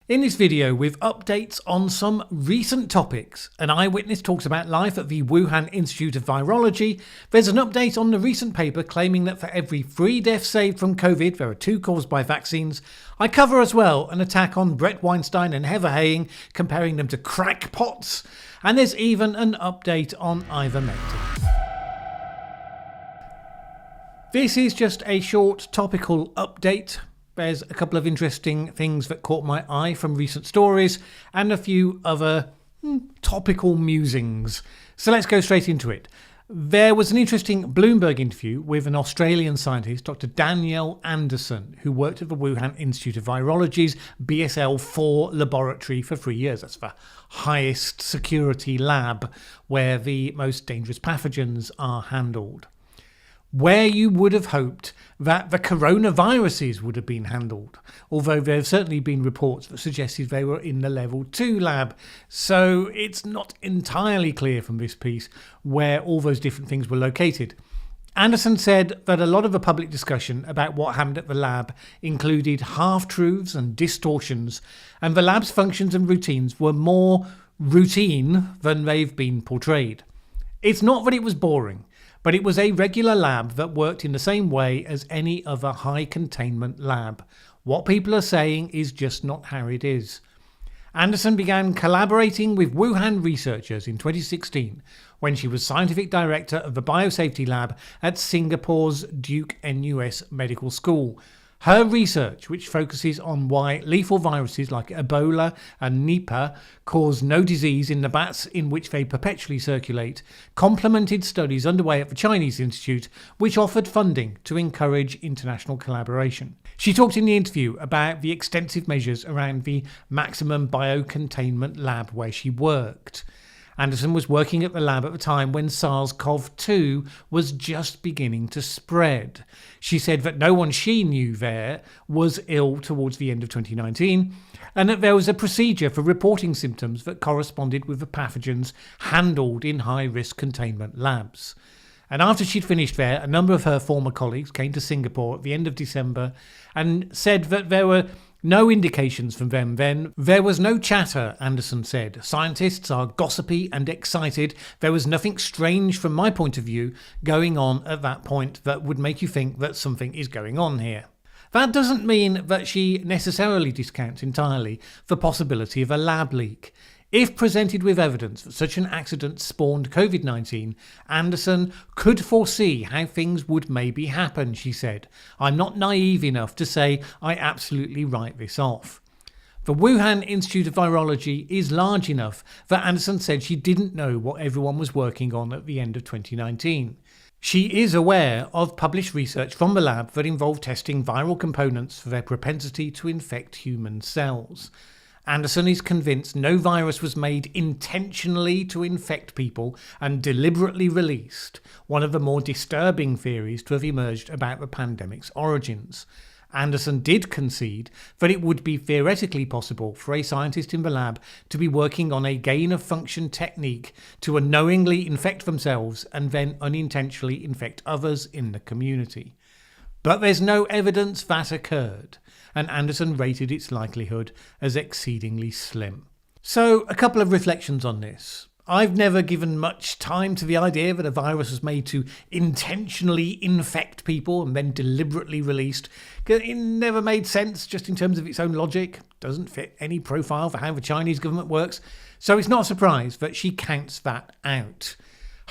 In this video, with updates on some recent topics, an eyewitness talks about life at the Wuhan Institute of Virology. There's an update on the recent paper claiming that for every 3 deaths saved from COVID, there are 2 caused by vaccines. I cover as well an attack on Bret, Weinstein and Heather Haying, comparing them to crackpots. And there's even an update on Ivermectin. This is just a short topical update. There's a couple of interesting things that caught my eye from recent stories and a few other topical musings. So let's go straight into it. There was an interesting Bloomberg interview with an Australian scientist, Dr. Danielle Anderson, who worked at the Wuhan Institute of Virology's BSL-4 laboratory for 3 years. That's the highest security lab where the most dangerous pathogens are handled. Where you would have hoped that the coronaviruses would have been handled, although there have certainly been reports that suggested they were in the level 2 lab, so it's not entirely clear from this piece where all those different things were located. Anderson said that a lot of the public discussion about what happened at the lab included half-truths and distortions, and the lab's functions and routines were more routine than they've been portrayed. It's not that it was boring, but it was a regular lab that worked in the same way as any other high containment lab. What people are saying is just not how it is. Anderson began collaborating with Wuhan researchers in 2016 when she was scientific director of the biosafety lab at Singapore's Duke NUS Medical School. Her research, which focuses on why lethal viruses like Ebola and Nipah cause no disease in the bats in which they perpetually circulate, complemented studies underway at the Chinese Institute, which offered funding to encourage international collaboration. She talked in the interview about the extensive measures around the maximum biocontainment lab where she worked. Anderson was working at the lab at the time when SARS-CoV-2 was just beginning to spread. She said that no one she knew there was ill towards the end of 2019, and that there was a procedure for reporting symptoms that corresponded with the pathogens handled in high-risk containment labs. And after she'd finished there, a number of her former colleagues came to Singapore at the end of December and said that there were no indications from them then. There was no chatter, Anderson said. Scientists are gossipy and excited. There was nothing strange from my point of view going on at that point that would make you think that something is going on here. That doesn't mean that she necessarily discounts entirely the possibility of a lab leak. If presented with evidence that such an accident spawned COVID-19, Anderson could foresee how things would maybe happen, she said. I'm not naive enough to say I absolutely write this off. The Wuhan Institute of Virology is large enough that Anderson said she didn't know what everyone was working on at the end of 2019. She is aware of published research from the lab that involved testing viral components for their propensity to infect human cells. Anderson is convinced no virus was made intentionally to infect people and deliberately released, one of the more disturbing theories to have emerged about the pandemic's origins. Anderson did concede that it would be theoretically possible for a scientist in the lab to be working on a gain-of-function technique to unknowingly infect themselves and then unintentionally infect others in the community. But there's no evidence that occurred, and Anderson rated its likelihood as exceedingly slim. So, a couple of reflections on this. I've never given much time to the idea that a virus was made to intentionally infect people and then deliberately released. It never made sense just in terms of its own logic. Doesn't fit any profile for how the Chinese government works. So it's not a surprise that she counts that out.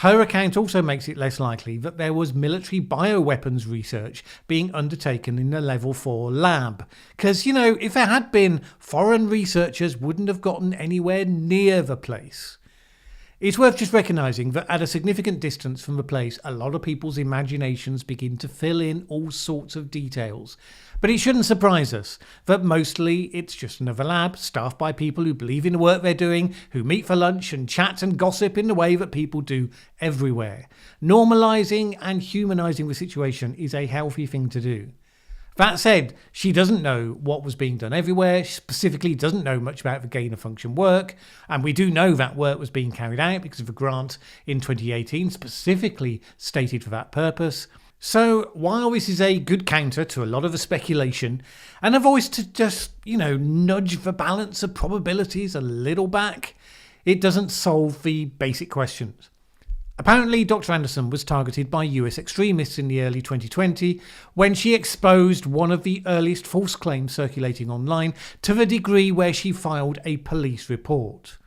Her account also makes it less likely that there was military bioweapons research being undertaken in the level 4 lab. Because, if there had been, foreign researchers wouldn't have gotten anywhere near the place. It's worth just recognising that at a significant distance from the place, a lot of people's imaginations begin to fill in all sorts of details. But it shouldn't surprise us that mostly it's just another lab staffed by people who believe in the work they're doing, who meet for lunch and chat and gossip in the way that people do everywhere. Normalising and humanising the situation is a healthy thing to do. That said, she doesn't know what was being done everywhere. She specifically doesn't know much about the gain-of-function work, and we do know that work was being carried out because of a grant in 2018 specifically stated for that purpose. So while this is a good counter to a lot of the speculation and a voice to just, nudge the balance of probabilities a little back, it doesn't solve the basic questions. Apparently, Dr. Anderson was targeted by US extremists in the early 2020 when she exposed one of the earliest false claims circulating online to the degree where she filed a police report.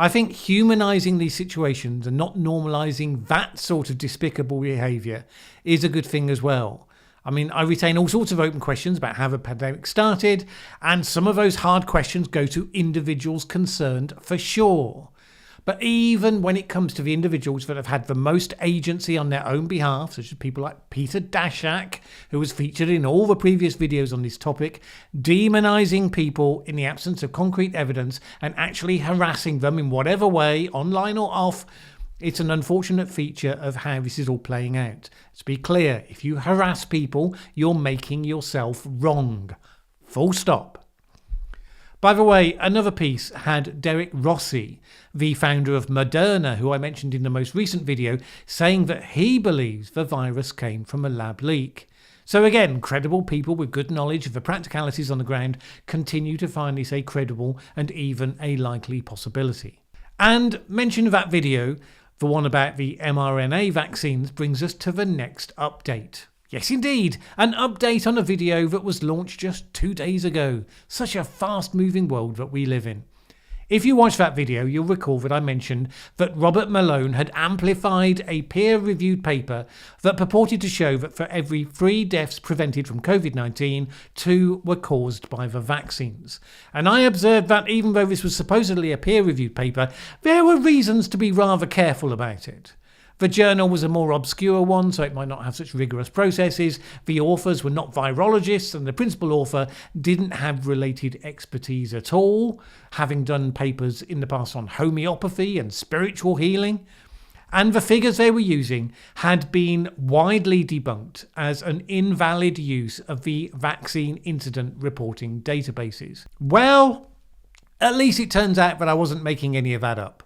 I think humanising these situations and not normalising that sort of despicable behaviour is a good thing as well. I mean, I retain all sorts of open questions about how the pandemic started, and some of those hard questions go to individuals concerned for sure. But even when it comes to the individuals that have had the most agency on their own behalf, such as people like Peter Daszak, who was featured in all the previous videos on this topic, demonising people in the absence of concrete evidence and actually harassing them in whatever way, online or off, it's an unfortunate feature of how this is all playing out. Let's be clear, if you harass people, you're making yourself wrong. Full stop. By the way, another piece had Derek Rossi, the founder of Moderna, who I mentioned in the most recent video, saying that he believes the virus came from a lab leak. So again, credible people with good knowledge of the practicalities on the ground continue to find this a credible and even a likely possibility. And mention of that video, the one about the mRNA vaccines, brings us to the next update. Yes, indeed, an update on a video that was launched just 2 days ago. Such a fast-moving world that we live in. If you watched that video, you'll recall that I mentioned that Robert Malone had amplified a peer-reviewed paper that purported to show that for every 3 deaths prevented from COVID-19, 2 were caused by the vaccines. And I observed that even though this was supposedly a peer-reviewed paper, there were reasons to be rather careful about it. The journal was a more obscure one, so it might not have such rigorous processes. The authors were not virologists, and the principal author didn't have related expertise at all, having done papers in the past on homeopathy and spiritual healing. And the figures they were using had been widely debunked as an invalid use of the vaccine incident reporting databases. Well, at least it turns out that I wasn't making any of that up.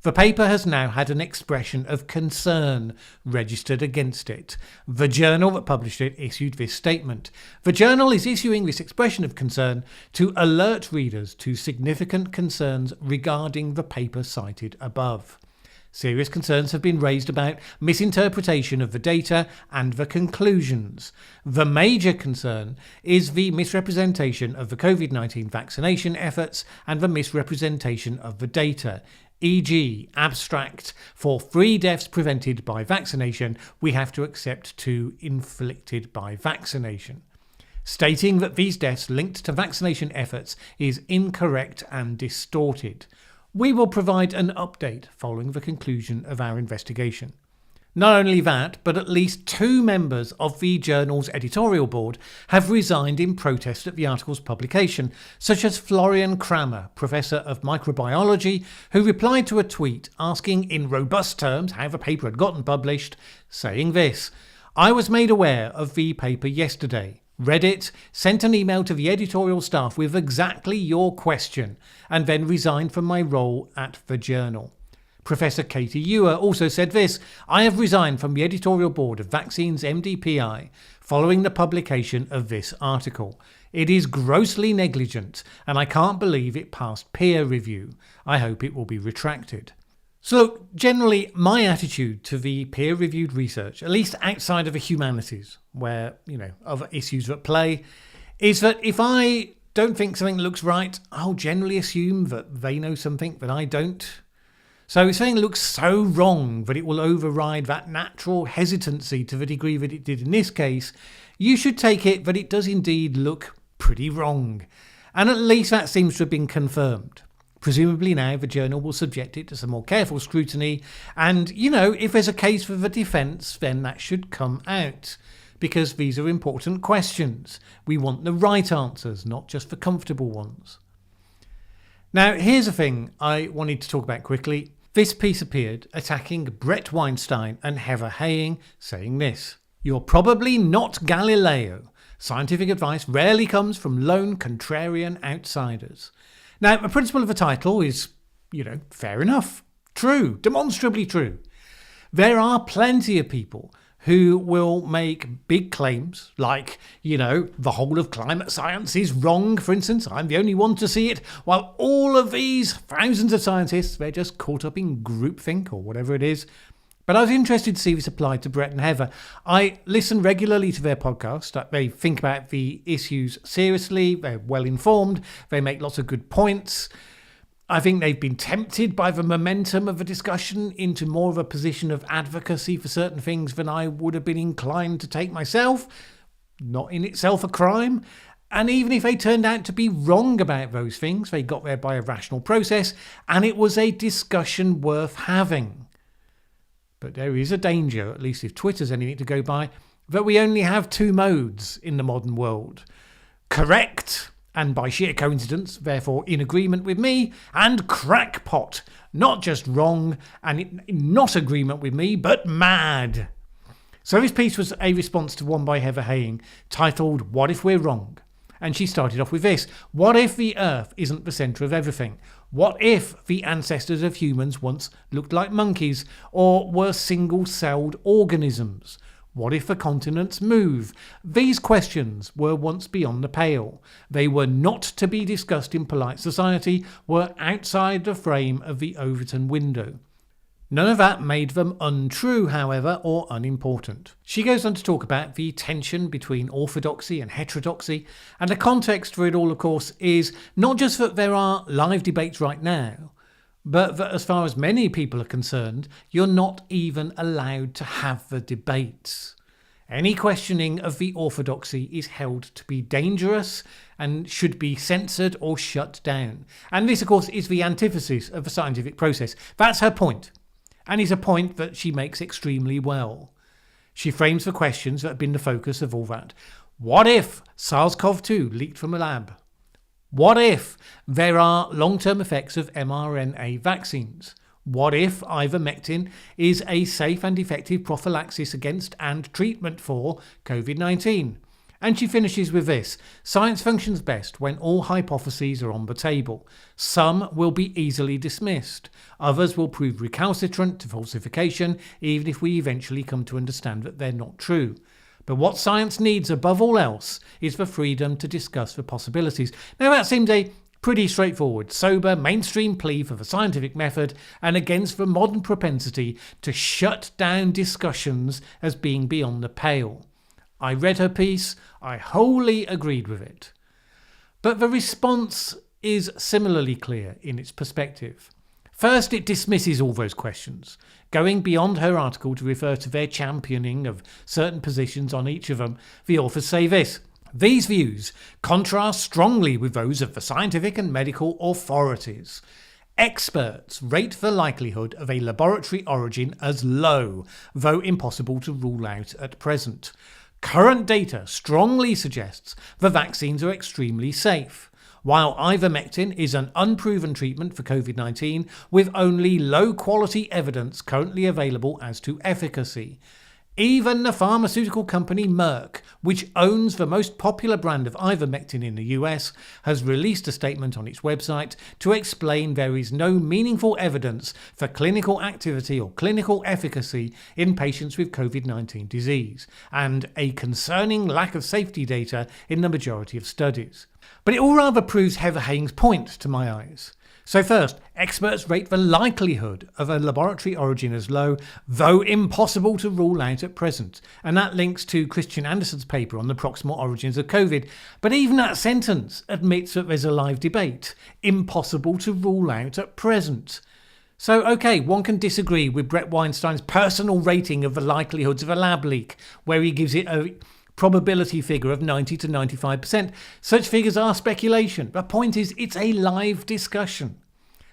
The paper has now had an expression of concern registered against it. The journal that published it issued this statement. The journal is issuing this expression of concern to alert readers to significant concerns regarding the paper cited above. Serious concerns have been raised about misinterpretation of the data and the conclusions. The major concern is the misrepresentation of the COVID-19 vaccination efforts and the misrepresentation of the data. E.g., abstract, for 3 deaths prevented by vaccination, we have to accept 2 inflicted by vaccination. Stating that these deaths linked to vaccination efforts is incorrect and distorted. We will provide an update following the conclusion of our investigation. Not only that, but at least 2 members of the journal's editorial board have resigned in protest at the article's publication, such as Florian Kramer, Professor of Microbiology, who replied to a tweet asking in robust terms how the paper had gotten published, saying this: "I was made aware of the paper yesterday, read it, sent an email to the editorial staff with exactly your question, and then resigned from my role at the journal." Professor Katie Ewer also said this: "I have resigned from the editorial board of Vaccines MDPI following the publication of this article. It is grossly negligent, and I can't believe it passed peer review. I hope it will be retracted." So look, generally my attitude to the peer-reviewed research, at least outside of the humanities, where, other issues at play, is that if I don't think something looks right, I'll generally assume that they know something that I don't. So if something looks so wrong that it will override that natural hesitancy to the degree that it did in this case, you should take it that it does indeed look pretty wrong. And at least that seems to have been confirmed. Presumably now the journal will subject it to some more careful scrutiny, and, if there's a case for the defence, then that should come out. Because these are important questions. We want the right answers, not just the comfortable ones. Now, here's a thing I wanted to talk about quickly. This piece appeared attacking Bret Weinstein and Heather Haying, saying this: "You're probably not Galileo. Scientific advice rarely comes from lone contrarian outsiders." Now, the principle of the title is, fair enough. True, demonstrably true. There are plenty of people who will make big claims like, the whole of climate science is wrong, for instance. I'm the only one to see it, while all of these thousands of scientists, they're just caught up in groupthink or whatever it is. But I was interested to see this applied to Bret and Heather. I listen regularly to their podcast. They think about the issues seriously. They're well informed. They make lots of good points. I think they've been tempted by the momentum of the discussion into more of a position of advocacy for certain things than I would have been inclined to take myself. Not in itself a crime. And even if they turned out to be wrong about those things, they got there by a rational process, and it was a discussion worth having. But there is a danger, at least if Twitter's anything to go by, that we only have two modes in the modern world. Correct, and by sheer coincidence, therefore in agreement with me, and crackpot, not just wrong and in not agreement with me, but mad. So this piece was a response to one by Heather Haying titled, What If We're Wrong? And she started off with this. What if the Earth isn't the centre of everything? What if the ancestors of humans once looked like monkeys or were single-celled organisms? What if the continents move? These questions were once beyond the pale. They were not to be discussed in polite society, were outside the frame of the Overton window. None of that made them untrue, however, or unimportant. She goes on to talk about the tension between orthodoxy and heterodoxy, and the context for it all, of course, is not just that there are live debates right now, but that as far as many people are concerned, you're not even allowed to have the debates. Any questioning of the orthodoxy is held to be dangerous and should be censored or shut down. And this, of course, is the antithesis of the scientific process. That's her point. And is a point that she makes extremely well. She frames the questions that have been the focus of all that. What if SARS-CoV-2 leaked from a lab? What if there are long-term effects of mRNA vaccines? What if ivermectin is a safe and effective prophylaxis against and treatment for COVID-19? And she finishes with this. Science functions best when all hypotheses are on the table. Some will be easily dismissed. Others will prove recalcitrant to falsification, even if we eventually come to understand that they're not true. But what science needs above all else is the freedom to discuss the possibilities. Now that seems a pretty straightforward, sober, mainstream plea for the scientific method and against the modern propensity to shut down discussions as being beyond the pale. I read her piece, I wholly agreed with it. But the response is similarly clear in its perspective. First, it dismisses all those questions, going beyond her article to refer to their championing of certain positions on each of them. The authors say this. These views contrast strongly with those of the scientific and medical authorities. Experts rate the likelihood of a laboratory origin as low, though impossible to rule out at present. Current data strongly suggests the vaccines are extremely safe, while ivermectin is an unproven treatment for COVID-19 with only low-quality evidence currently available as to efficacy. Even the pharmaceutical company Merck, which owns the most popular brand of ivermectin in the US, has released a statement on its website to explain there is no meaningful evidence for clinical activity or clinical efficacy in patients with COVID-19 disease, and a concerning lack of safety data in the majority of studies. But it all rather proves Heather Haying's point to my eyes. So first, experts rate the likelihood of a laboratory origin as low, though impossible to rule out at present. And that links to Christian Anderson's paper on the proximal origins of COVID. But even that sentence admits that there's a live debate. Impossible to rule out at present. So, okay, one can disagree with Bret Weinstein's personal rating of the likelihoods of a lab leak, where he gives it a probability figure of 90 to 95%. Such figures are speculation. The point is, it's a live discussion.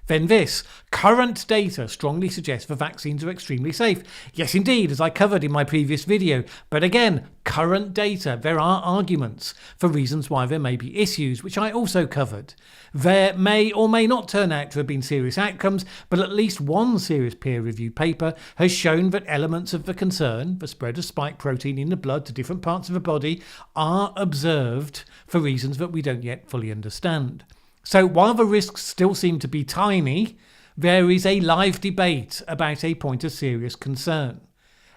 Then this, current data strongly suggests the vaccines are extremely safe. Yes, indeed, as I covered in my previous video. But again, current data, there are arguments for reasons why there may be issues, which I also covered. There may or may not turn out to have been serious outcomes, but at least one serious peer-reviewed paper has shown that elements of the concern, the spread of spike protein in the blood to different parts of the body, are observed for reasons that we don't yet fully understand. So while the risks still seem to be tiny, there is a live debate about a point of serious concern.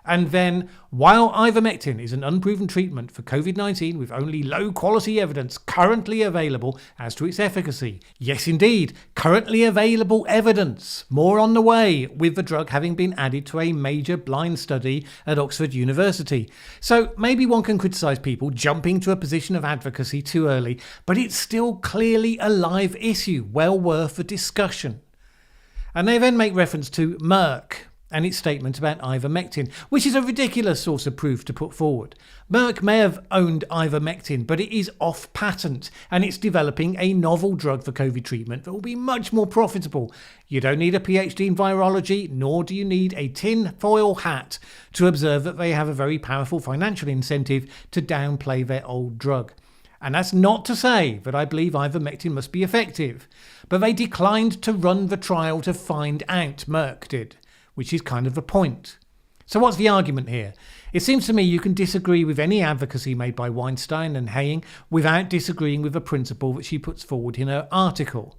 And then, while ivermectin is an unproven treatment for COVID-19 with only low-quality evidence currently available as to its efficacy. Yes, indeed, currently available evidence. More on the way, with the drug having been added to a major blind study at Oxford University. So maybe one can criticise people jumping to a position of advocacy too early, but it's still clearly a live issue, well worth a discussion. And they then make reference to Merck and its statement about ivermectin, which is a ridiculous source of proof to put forward. Merck may have owned ivermectin, but it is off patent, and it's developing a novel drug for COVID treatment that will be much more profitable. You don't need a PhD in virology, nor do you need a tin-foil hat to observe that they have a very powerful financial incentive to downplay their old drug. And that's not to say that I believe ivermectin must be effective, but they declined to run the trial to find out, Merck did, which is kind of the point. So what's the argument here? It seems to me you can disagree with any advocacy made by Weinstein and Haying without disagreeing with the principle that she puts forward in her article.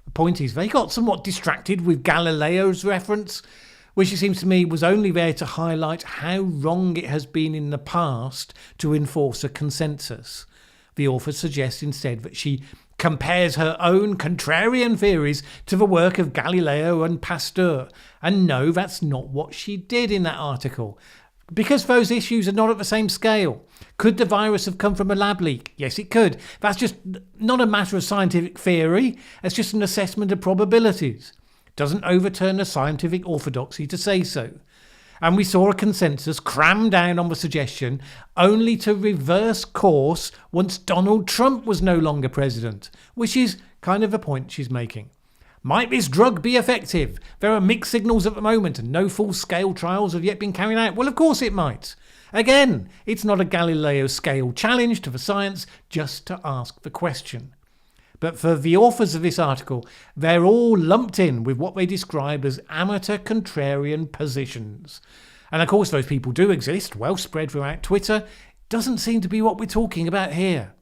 The point is they got somewhat distracted with Galileo's reference, which it seems to me was only there to highlight how wrong it has been in the past to enforce a consensus. The author suggests instead that she compares her own contrarian theories to the work of Galileo and Pasteur. And no, that's not what she did in that article. Because those issues are not at the same scale. Could the virus have come from a lab leak? Yes, it could. That's just not a matter of scientific theory. It's just an assessment of probabilities. Doesn't overturn the scientific orthodoxy to say so. And we saw a consensus cram down on the suggestion only to reverse course once Donald Trump was no longer president, which is kind of the point she's making. Might this drug be effective? There are mixed signals at the moment and no full-scale trials have yet been carried out. Well, of course it might. Again, it's not a Galileo scale challenge to the science, just to ask the question. But for the authors of this article, they're all lumped in with what they describe as amateur contrarian positions. And of course those people do exist, well spread throughout Twitter. Doesn't seem to be what we're talking about here.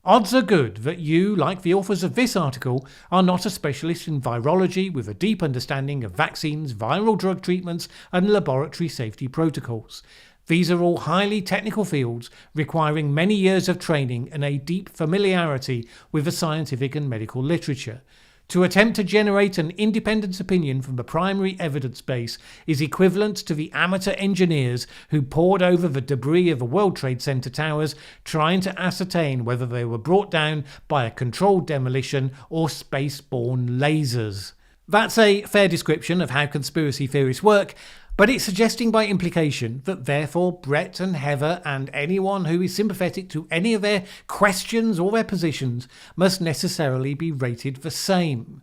Odds are good that you, like the authors of this article, are not a specialist in virology with a deep understanding of vaccines, viral drug treatments and laboratory safety protocols. These are all highly technical fields requiring many years of training and a deep familiarity with the scientific and medical literature. To attempt to generate an independent opinion from the primary evidence base is equivalent to the amateur engineers who pored over the debris of the World Trade Center towers trying to ascertain whether they were brought down by a controlled demolition or space-borne lasers. That's a fair description of how conspiracy theories work, but it's suggesting by implication that therefore Bret and Heather and anyone who is sympathetic to any of their questions or their positions must necessarily be rated the same.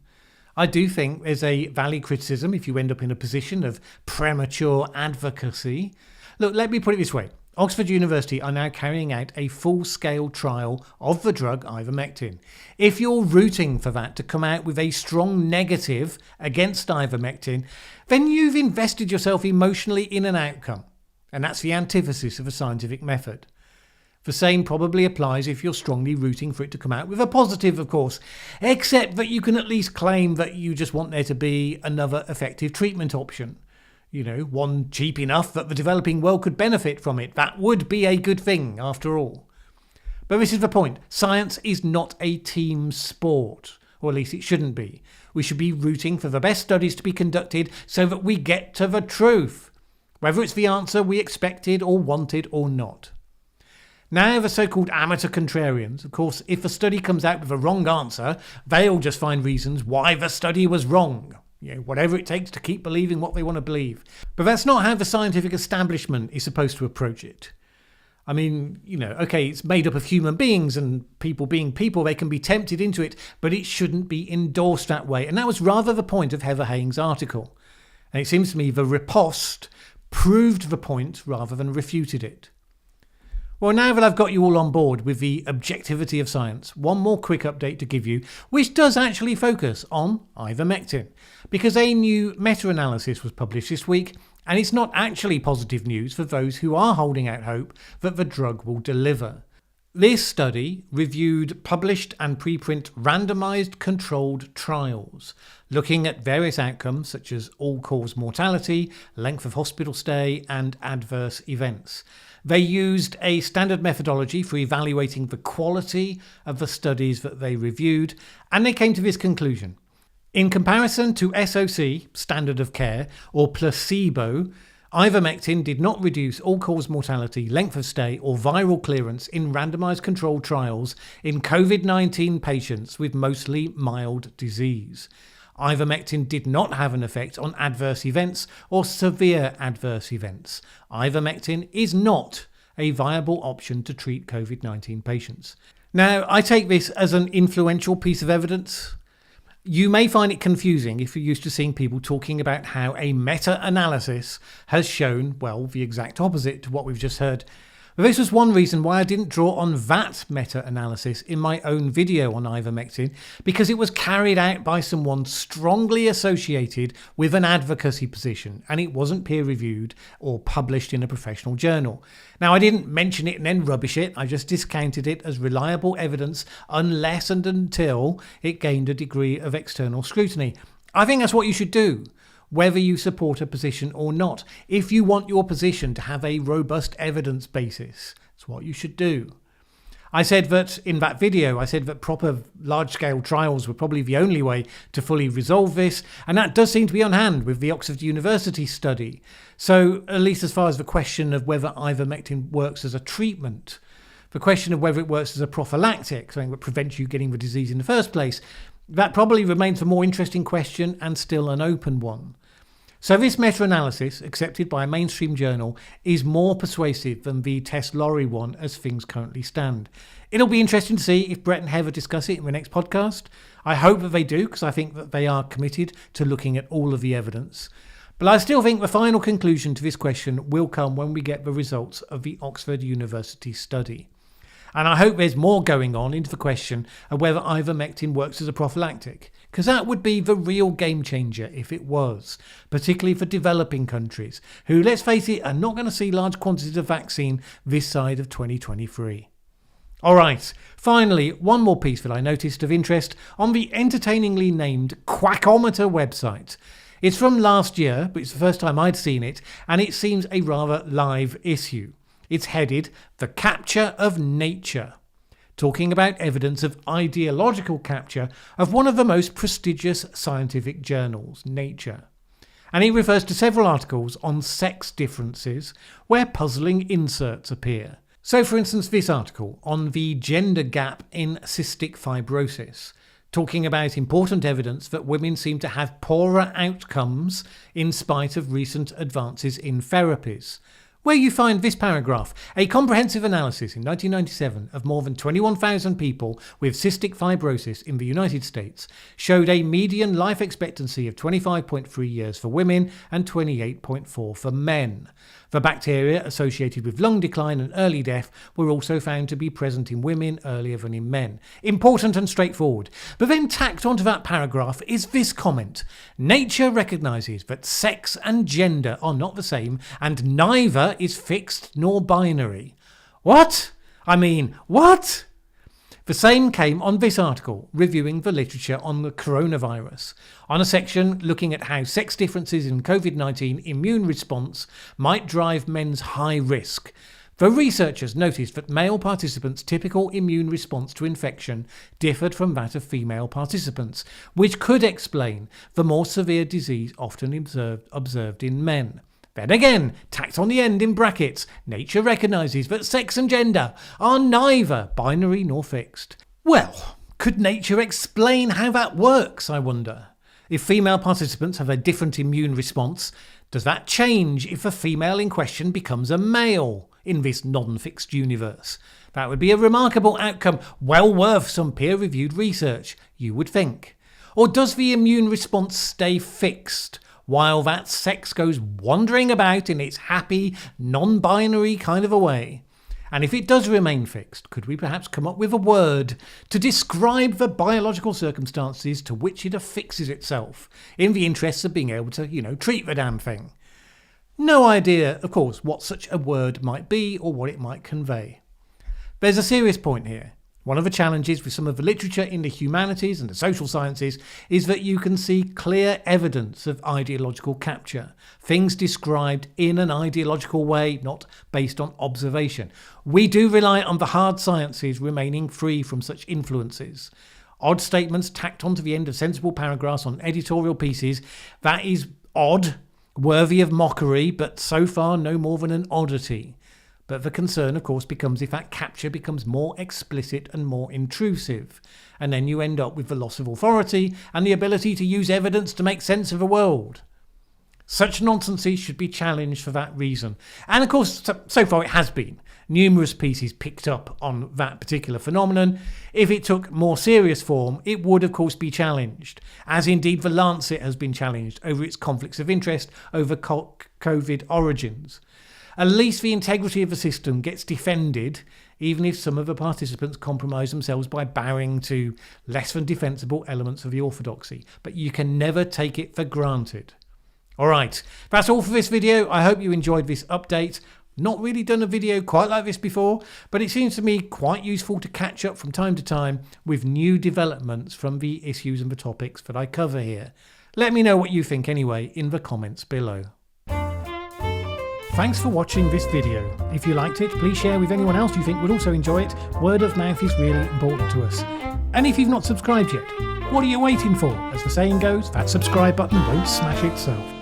I do think there's a valid criticism if you end up in a position of premature advocacy. Look, let me put it this way. Oxford University are now carrying out a full-scale trial of the drug ivermectin. If you're rooting for that to come out with a strong negative against ivermectin, then you've invested yourself emotionally in an outcome. And that's the antithesis of a scientific method. The same probably applies if you're strongly rooting for it to come out with a positive, of course, except that you can at least claim that you just want there to be another effective treatment option. You know, one cheap enough that the developing world could benefit from it. That would be a good thing, after all. But this is the point. Science is not a team sport, or at least it shouldn't be. We should be rooting for the best studies to be conducted so that we get to the truth, whether it's the answer we expected or wanted or not. Now, the so-called amateur contrarians, of course, if a study comes out with a wrong answer, they'll just find reasons why the study was wrong. You know, whatever it takes to keep believing what they want to believe. But that's not how the scientific establishment is supposed to approach it. I mean, you know, okay, it's made up of human beings and people being people, they can be tempted into it, but it shouldn't be endorsed that way. And that was rather the point of Heather Haying's article. And it seems to me the riposte proved the point rather than refuted it. Well, now that I've got you all on board with the objectivity of science, one more quick update to give you, which does actually focus on ivermectin, because a new meta-analysis was published this week, and it's not actually positive news for those who are holding out hope that the drug will deliver. This study reviewed published and preprint randomized controlled trials, looking at various outcomes such as all-cause mortality, length of hospital stay, and adverse events. They used a standard methodology for evaluating the quality of the studies that they reviewed, and they came to this conclusion. In comparison to SOC, standard of care, or placebo, Ivermectin did not reduce all-cause mortality, length of stay, or viral clearance in randomized controlled trials in COVID-19 patients with mostly mild disease. Ivermectin did not have an effect on adverse events or severe adverse events. Ivermectin is not a viable option to treat COVID-19 patients. Now, I take this as an influential piece of evidence. You may find it confusing if you're used to seeing people talking about how a meta-analysis has shown, well, the exact opposite to what we've just heard. But this was one reason why I didn't draw on that meta-analysis in my own video on ivermectin, because it was carried out by someone strongly associated with an advocacy position, and it wasn't peer-reviewed or published in a professional journal. Now, I didn't mention it and then rubbish it. I just discounted it as reliable evidence unless and until it gained a degree of external scrutiny. I think that's what you should do, whether you support a position or not. If you want your position to have a robust evidence basis, that's what you should do. I said that in that video, I said that proper large-scale trials were probably the only way to fully resolve this, and that does seem to be on hand with the Oxford University study. So, at least as far as the question of whether ivermectin works as a treatment, the question of whether it works as a prophylactic, something that prevents you getting the disease in the first place, that probably remains a more interesting question and still an open one. So this meta-analysis, accepted by a mainstream journal, is more persuasive than the Tess Lawrie one as things currently stand. It'll be interesting to see if Bret and Heather discuss it in the next podcast. I hope that they do, because I think that they are committed to looking at all of the evidence. But I still think the final conclusion to this question will come when we get the results of the Oxford University study. And I hope there's more going on into the question of whether ivermectin works as a prophylactic, because that would be the real game changer if it was, particularly for developing countries, who, let's face it, are not going to see large quantities of vaccine this side of 2023. Alright, finally, one more piece that I noticed of interest on the entertainingly named Quackometer website. It's from last year, but it's the first time I'd seen it, and it seems a rather live issue. It's headed The Capture of Nature, talking about evidence of ideological capture of one of the most prestigious scientific journals, Nature. And it refers to several articles on sex differences where puzzling inserts appear. So, for instance, this article on the gender gap in cystic fibrosis, talking about important evidence that women seem to have poorer outcomes in spite of recent advances in therapies. Where you find this paragraph: a comprehensive analysis in 1997 of more than 21,000 people with cystic fibrosis in the United States showed a median life expectancy of 25.3 years for women and 28.4 for men. The bacteria associated with lung decline and early death were also found to be present in women earlier than in men. Important and straightforward. But then tacked onto that paragraph is this comment: Nature recognises that sex and gender are not the same, and neither is fixed nor binary. What? I mean, what? The same came on this article, reviewing the literature on the coronavirus, on a section looking at how sex differences in COVID-19 immune response might drive men's high risk. The researchers noticed that male participants' typical immune response to infection differed from that of female participants, which could explain the more severe disease often observed in men. Then again, tacked on the end in brackets, Nature recognises that sex and gender are neither binary nor fixed. Well, could Nature explain how that works, I wonder? If female participants have a different immune response, does that change if the female in question becomes a male in this non-fixed universe? That would be a remarkable outcome, well worth some peer-reviewed research, you would think. Or does the immune response stay fixed while that sex goes wandering about in its happy, non-binary kind of a way? And if it does remain fixed, could we perhaps come up with a word to describe the biological circumstances to which it affixes itself, in the interests of being able to, treat the damn thing? No idea, of course, what such a word might be or what it might convey. There's a serious point here. One of the challenges with some of the literature in the humanities and the social sciences is that you can see clear evidence of ideological capture. Things described in an ideological way, not based on observation. We do rely on the hard sciences remaining free from such influences. Odd statements tacked onto the end of sensible paragraphs on editorial pieces, that is odd, worthy of mockery, but so far no more than an oddity. But the concern, of course, becomes if that capture becomes more explicit and more intrusive. And then you end up with the loss of authority and the ability to use evidence to make sense of the world. Such nonsense should be challenged for that reason. And of course, so far it has been. Numerous pieces picked up on that particular phenomenon. If it took more serious form, it would of course be challenged, as indeed the Lancet has been challenged over its conflicts of interest over COVID origins. At least the integrity of the system gets defended, even if some of the participants compromise themselves by bowing to less than defensible elements of the orthodoxy. But you can never take it for granted. Alright, that's all for this video. I hope you enjoyed this update. Not really done a video quite like this before, but it seems to me quite useful to catch up from time to time with new developments from the issues and the topics that I cover here. Let me know what you think anyway in the comments below. Thanks for watching this video. If you liked it, please share with anyone else you think would also enjoy it. Word of mouth is really important to us. And if you've not subscribed yet, what are you waiting for? As the saying goes, that subscribe button won't smash itself.